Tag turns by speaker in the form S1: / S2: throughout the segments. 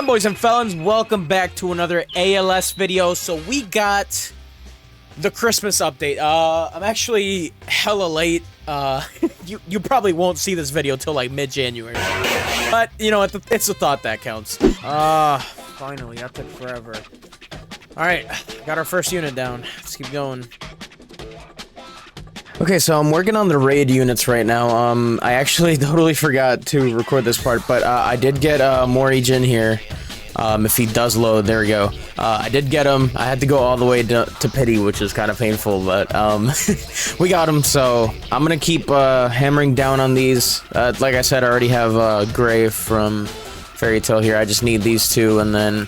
S1: on, boys and felons? Welcome back to another ALS video. So we got the Christmas update. I'm actually hella late. You probably won't see this video till like mid-January. But, you know, it's the thought that counts. Finally, that took forever. Alright, got our first unit down. Let's keep going. Okay, so I'm working on the raid units right now. I actually totally forgot to record this part, but I did get Mory Jin here. If he does load, there we go. I did get him. I had to go all the way to pity, which is kind of painful, but we got him. So I'm gonna keep hammering down on these. Like I said, I already have Gray from Fairy Tale here. I just need these two, and then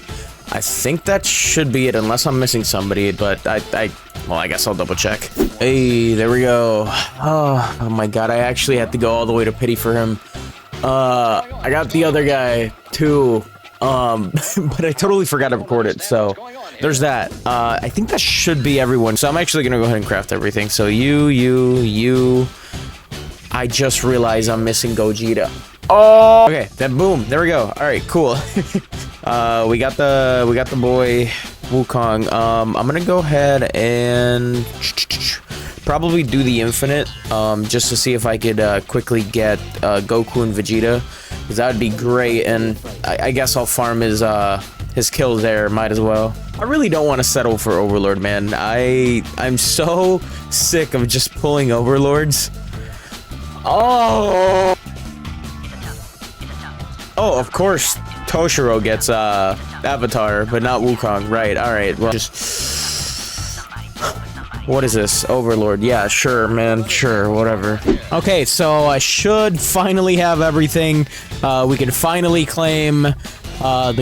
S1: I think that should be it, unless I'm missing somebody, but well, I guess I'll double check. Hey, there we go. Oh my god, I actually had to go all the way to pity for him. I got the other guy, too. But I totally forgot to record it, so there's that. I think that should be everyone. So I'm actually gonna go ahead and craft everything. So you. I just realized I'm missing Gogeta. Oh, okay, then boom, there we go. All right, cool. we got the boy Wukong. I'm gonna go ahead and probably do the infinite, just to see if I could quickly get Goku and Vegeta, because that would be great. And I guess I'll farm his kills there. Might as well. I really don't want to settle for Overlord, man. I'm so sick of just pulling Overlords. Oh, of course, Toshiro gets Avatar, but not Wukong. Right? All right. Well, just what is this? Overlord? Yeah, sure, man. Sure, whatever. Okay, so I should finally have everything. We can finally claim the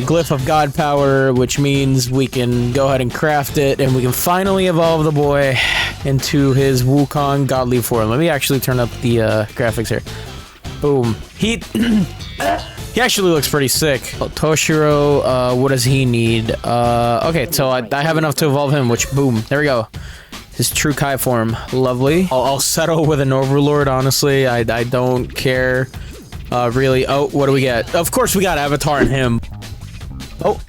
S1: Glyph of God Power, which means we can go ahead and craft it, and we can finally evolve the boy into his Wukong godly form. Let me actually turn up the graphics here. Boom. He actually looks pretty sick. Oh, Toshiro, what does he need? Okay, so I have enough to evolve him, which, boom, there we go. His true Kai form. Lovely. I'll settle with an Overlord, honestly. I don't care, really. Oh, what do we get? Of course, we got Avatar and him. Oh.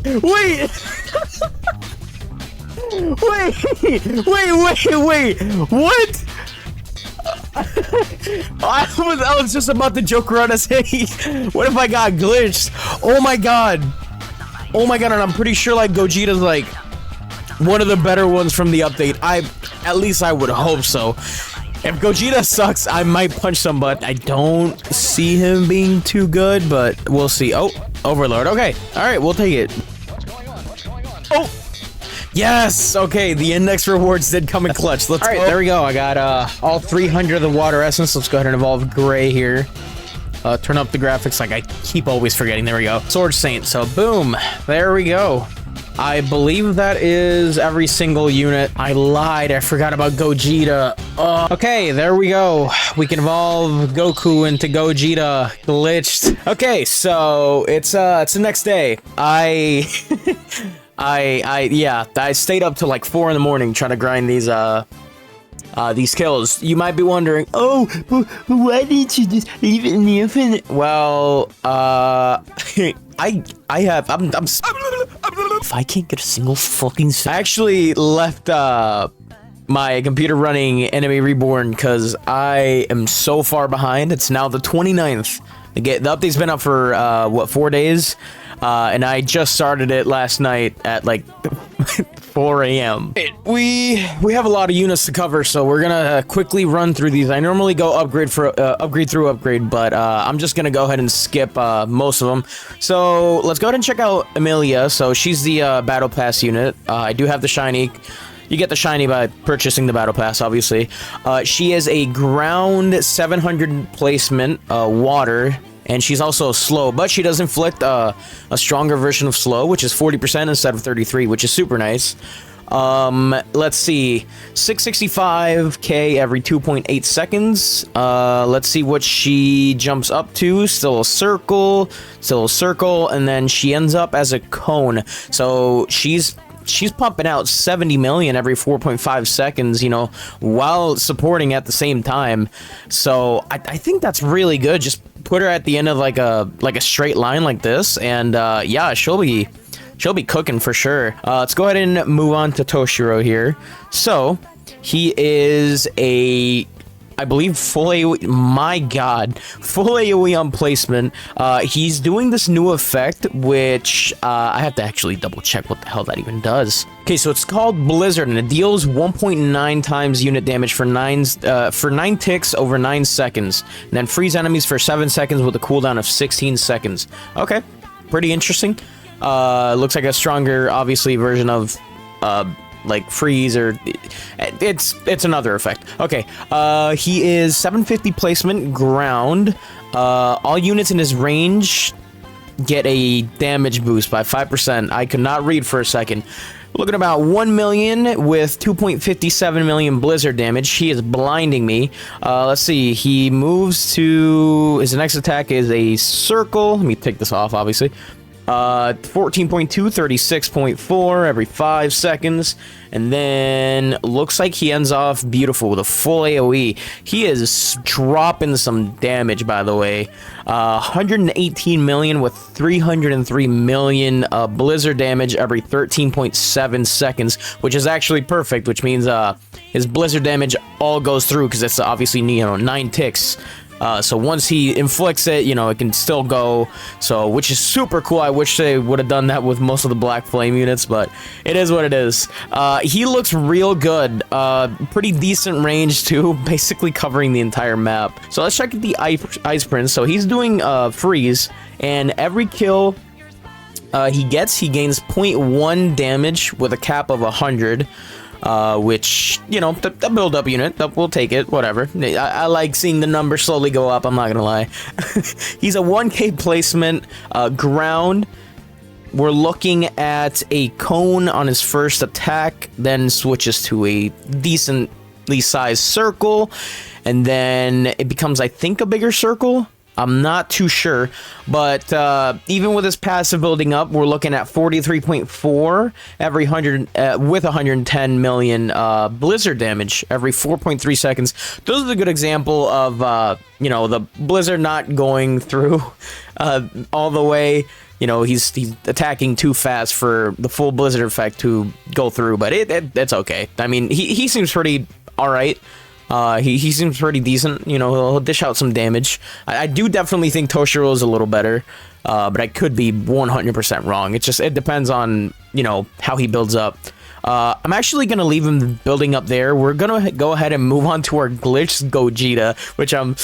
S1: Wait! Wait! What? I was just about to joke around and say, what if I got glitched? Oh my god, and I'm pretty sure like Gogeta's like one of the better ones from the update. At least I would hope so. If Gogeta sucks, I might punch some, but I don't see him being too good, but we'll see. Oh, Overlord. Okay, alright, we'll take it. Oh! Yes! Okay, the index rewards did come in clutch. Let's go. Alright, there we go. I got all 300 of the water essence. Let's go ahead and evolve Gray here. Turn up the graphics like I keep always forgetting. There we go. Sword Saint. So, boom. There we go. I believe that is every single unit. I lied. I forgot about Gogeta. Okay, there we go. We can evolve Goku into Gogeta. Glitched. Okay, so it's the next day. I stayed up till like 4 in the morning trying to grind these kills. You might be wondering, oh, why didn't you just leave it in the infinite? Well, if I can't get a single fucking I actually left my computer running Enemy Reborn because I am so far behind. It's now the 29th. The update's been up for what, 4 days? And I just started it last night at like 4 a.m. We have a lot of units to cover, so we're gonna quickly run through these. I normally go upgrade through upgrade, but I'm just gonna go ahead and skip most of them. So let's go ahead and check out Amelia. So she's the Battle Pass unit. I do have the shiny. You get the shiny by purchasing the Battle Pass, obviously. She is a ground 700 placement, water. And she's also slow, but she does inflict a stronger version of slow, which is 40% instead of 33, which is super nice. Let's see, 665k every 2.8 seconds. Let's see what she jumps up to. Still a circle, and then she ends up as a cone. So she's pumping out 70 million every 4.5 seconds, you know, while supporting at the same time. So I think that's really good. Just put her at the end of like a straight line like this, and yeah, she'll be cooking for sure. Let's go ahead and move on to Toshiro here. So he is I believe full AoE. My god, full AoE on placement. He's doing this new effect, which I have to actually double check what the hell that even does. Okay, so it's called Blizzard, and it deals 1.9 times unit damage for 9 ticks over 9 seconds, and then freeze enemies for 7 seconds with a cooldown of 16 seconds. Okay, pretty interesting. Looks like a stronger, obviously, version of like freeze, or it's another effect. Okay, he is 750 placement ground. All units in his range get a damage boost by 5%. I could not read for a second. Looking at about 1 million with 2.57 million blizzard damage. He is blinding me. Let's see. He moves to his next attack is a circle. Let me take this off, obviously. 14.2, 36.4 every 5 seconds, and then looks like he ends off beautiful with a full AoE. He is dropping some damage, by the way. 118 million with 303 million blizzard damage every 13.7 seconds, which is actually perfect, which means his blizzard damage all goes through, because it's obviously, you know, 9 ticks. So once he inflicts it, you know, it can still go, so, which is super cool. I wish they would have done that with most of the Black Flame units, but it is what it is. He looks real good. Pretty decent range, too, basically covering the entire map. So let's check the Ice Prince. So he's doing Freeze, and every kill he gains 0.1 damage with a cap of 100. Which, you know, the build-up unit, we'll take it, whatever. I like seeing the number slowly go up, I'm not gonna lie. He's a 1k placement, ground. We're looking at a cone on his first attack, then switches to a decently sized circle, and then it becomes, I think, a bigger circle. I'm not too sure, but even with his passive building up, we're looking at 43.4 every 100 with 110 million blizzard damage every 4.3 seconds. Those are a good example of you know, the blizzard not going through all the way. You know, he's attacking too fast for the full blizzard effect to go through, but it's okay. I mean, he seems pretty all right. He seems pretty decent, you know, he'll dish out some damage. I do definitely think Toshiro is a little better, but I could be 100% wrong. It depends on, you know, how he builds up. I'm actually going to leave him building up there. We're going to go ahead and move on to our glitched Gogeta, which I'm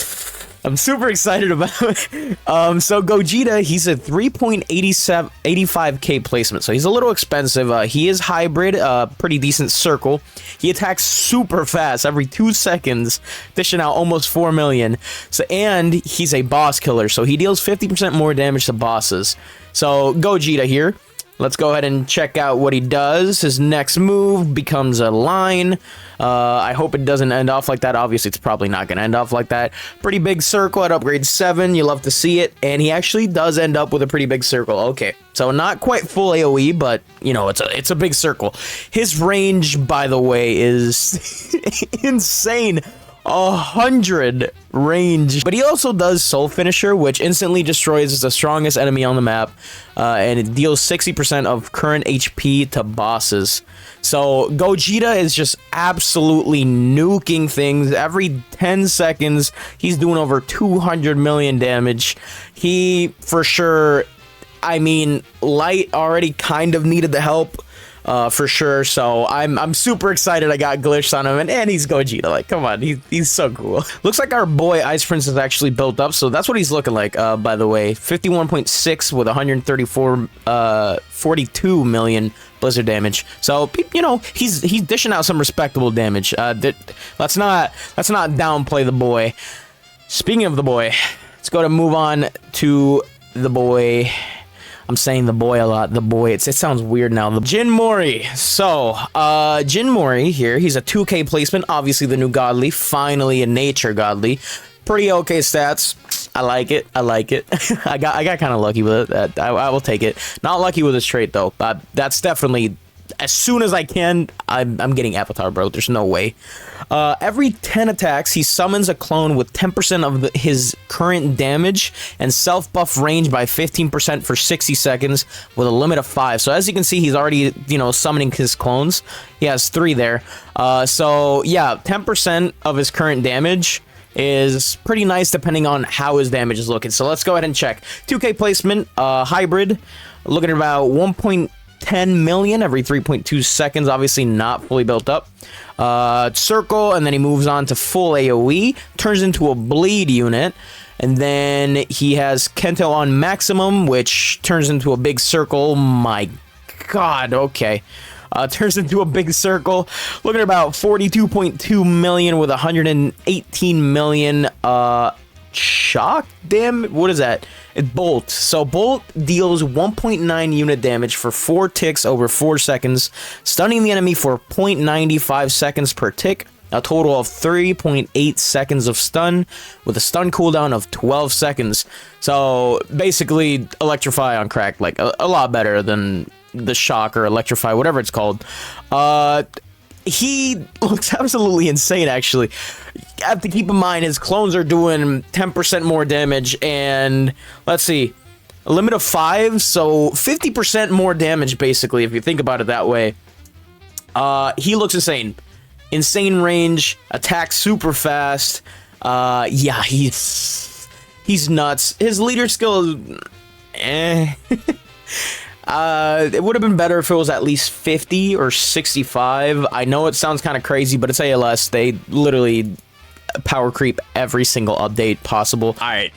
S1: super excited about. So Gogeta, he's a 3.85k placement, so he's a little expensive. He is hybrid, pretty decent circle. He attacks super fast every 2 seconds, dishing out almost 4 million. So, and he's a boss killer, so he deals 50% more damage to bosses. So Gogeta here. Let's go ahead and check out what he does. His next move becomes a line. I hope it doesn't end off like that. Obviously, it's probably not going to end off like that. Pretty big circle at upgrade 7. You love to see it. And he actually does end up with a pretty big circle. Okay, so not quite full AoE, but, you know, it's a big circle. His range, by the way, is insane. 100 range, but he also does Soul Finisher, which instantly destroys the strongest enemy on the map, and it deals 60% of current HP to bosses. So Gogeta is just absolutely nuking things. Every 10 seconds he's doing over 200 million damage. He for sure, I mean, Light already kind of needed the help, for sure. So I'm super excited I got glitched on him, and he's Gogeta. Like, come on, he's so cool. Looks like our boy Ice Prince is actually built up, so that's what he's looking like. By the way, 51.6 with 42 million blizzard damage. So, you know, he's dishing out some respectable damage. Let's not downplay the boy. Speaking of the boy, let's go to move on to the boy. I'm saying the boy a lot. The boy. It sounds weird now. The Jin Mory. So, Jin Mory here. He's a 2k placement. Obviously, the new godly. Finally, a nature godly. Pretty okay stats. I like it. I like it. I got kind of lucky with it. I will take it. Not lucky with his trait though. That's definitely as soon as I can, I'm getting Avatar, bro. There's no way. Every 10 attacks, he summons a clone with 10% of his current damage and self-buff range by 15% for 60 seconds with a limit of 5. So as you can see, he's already, you know, summoning his clones. He has 3 there. So yeah, 10% of his current damage is pretty nice depending on how his damage is looking. So let's go ahead and check. 2K placement, hybrid, looking at about 1.10 million every 3.2 seconds, obviously not fully built up. Circle, and then he moves on to full AoE, turns into a bleed unit, and then he has Kento on maximum, which turns into a big circle. My god, okay. Turns into a big circle. Looking at about 42.2 million with 118 million shock damage. What is that? Bolt. So Bolt deals 1.9 unit damage for 4 ticks over 4 seconds, stunning the enemy for 0.95 seconds per tick. A total of 3.8 seconds of stun with a stun cooldown of 12 seconds. So basically Electrify on crack, like a lot better than the shock or electrify, whatever it's called. He looks absolutely insane, actually. You have to keep in mind his clones are doing 10% more damage, and let's see, a limit of 5, so 50% more damage, basically, if you think about it that way. He looks insane. Insane range, attacks super fast. Yeah, he's nuts. His leader skill is it would have been better if it was at least 50 or 65. I know it sounds kind of crazy, but it's ALS. They literally power creep every single update possible. All right.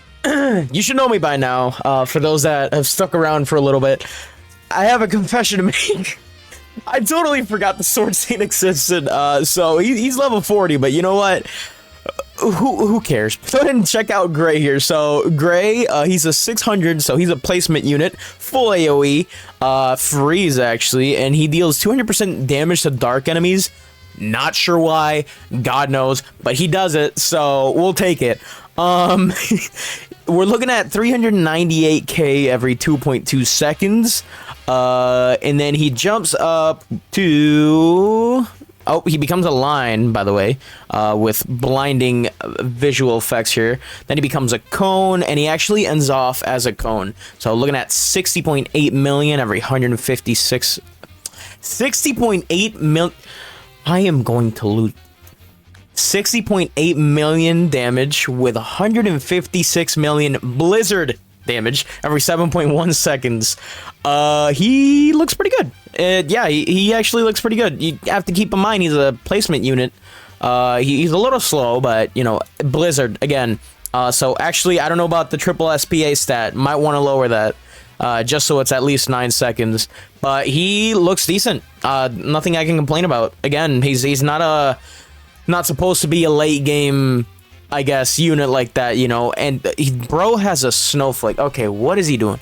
S1: You should know me by now. For those that have stuck around for a little bit, I have a confession to make. I totally forgot the Sword Saint existed. So he's level 40, but you know what? Who cares? Go ahead and check out Gray here. So Gray, he's a 600, so he's a placement unit, full AoE, freeze actually, and he deals 200% damage to dark enemies. Not sure why, God knows, but he does it, so we'll take it. We're looking at 398k every 2.2 seconds, and then he jumps up to... Oh, he becomes a line, by the way, with blinding visual effects here. Then he becomes a cone, and he actually ends off as a cone. So looking at 60.8 million every 156... 60.8 million... I am going to lose... 60.8 million damage with 156 million blizzard damage every 7.1 seconds. He looks pretty good. Yeah, he actually looks pretty good. You have to keep in mind he's a placement unit. He's a little slow, but, you know, blizzard, again. So actually, I don't know about the triple SPA stat. Might want to lower that, just so it's at least 9 seconds. But he looks decent. Nothing I can complain about. Again, he's not supposed to be a late game, I guess, unit like that, you know. And bro has a snowflake. Okay, what is he doing?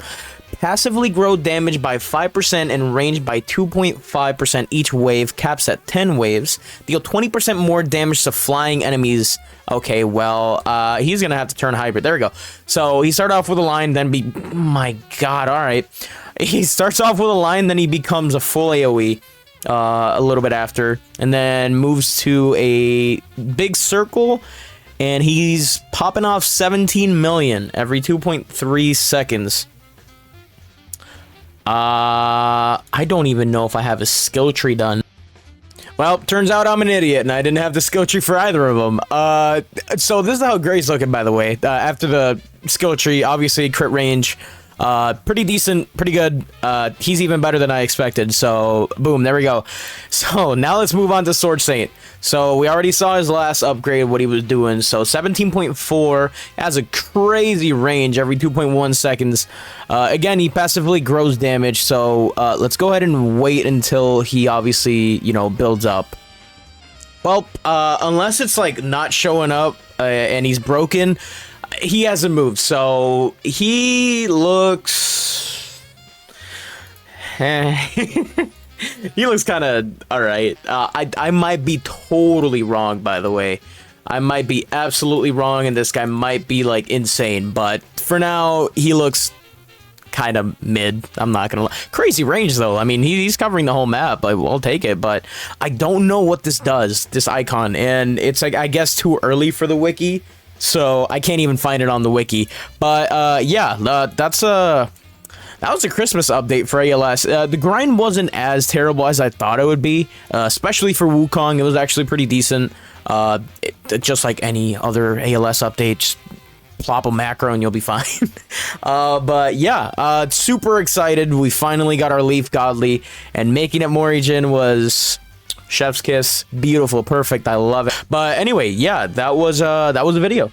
S1: Passively grow damage by 5% and range by 2.5% each wave, caps at 10 waves. Deal 20% more damage to flying enemies. Okay, well, he's gonna have to turn hybrid. There we go. So he started off with a line, then my god, alright. He starts off with a line, then he becomes a full AoE. A little bit after, and then moves to a big circle, and he's popping off 17 million every 2.3 seconds. I don't even know if I have a skill tree done. Well, turns out I'm an idiot, and I didn't have the skill tree for either of them. So this is how Gray's looking, by the way. After the skill tree, obviously crit range, pretty decent, pretty good. He's even better than I expected, so boom, there we go. So now let's move on to Sword Saint. So we already saw his last upgrade, what he was doing. So 17.4 has a crazy range every 2.1 seconds. Again, he passively grows damage, so let's go ahead and wait until he obviously, you know, builds up. Well, unless it's like not showing up and he's broken, he hasn't moved, so he looks... he looks kind of alright. I might be totally wrong, by the way. I might be absolutely wrong, and this guy might be, like, insane, but for now, he looks kind of mid. I'm not gonna lie. Crazy range though. I mean, he's covering the whole map. I'll take it, but I don't know what this does, this icon, and it's like, I guess, too early for the wiki, so I can't even find it on the wiki. But yeah, that was a Christmas update for ALS. The grind wasn't as terrible as I thought it would be, especially for Wukong. It was actually pretty decent. Just like any other ALS update, just plop a macro and you'll be fine. But yeah, super excited. We finally got our Leaf Godly, and making it Morijin was chef's kiss. Beautiful, perfect. I love it. But anyway, yeah, that was a video.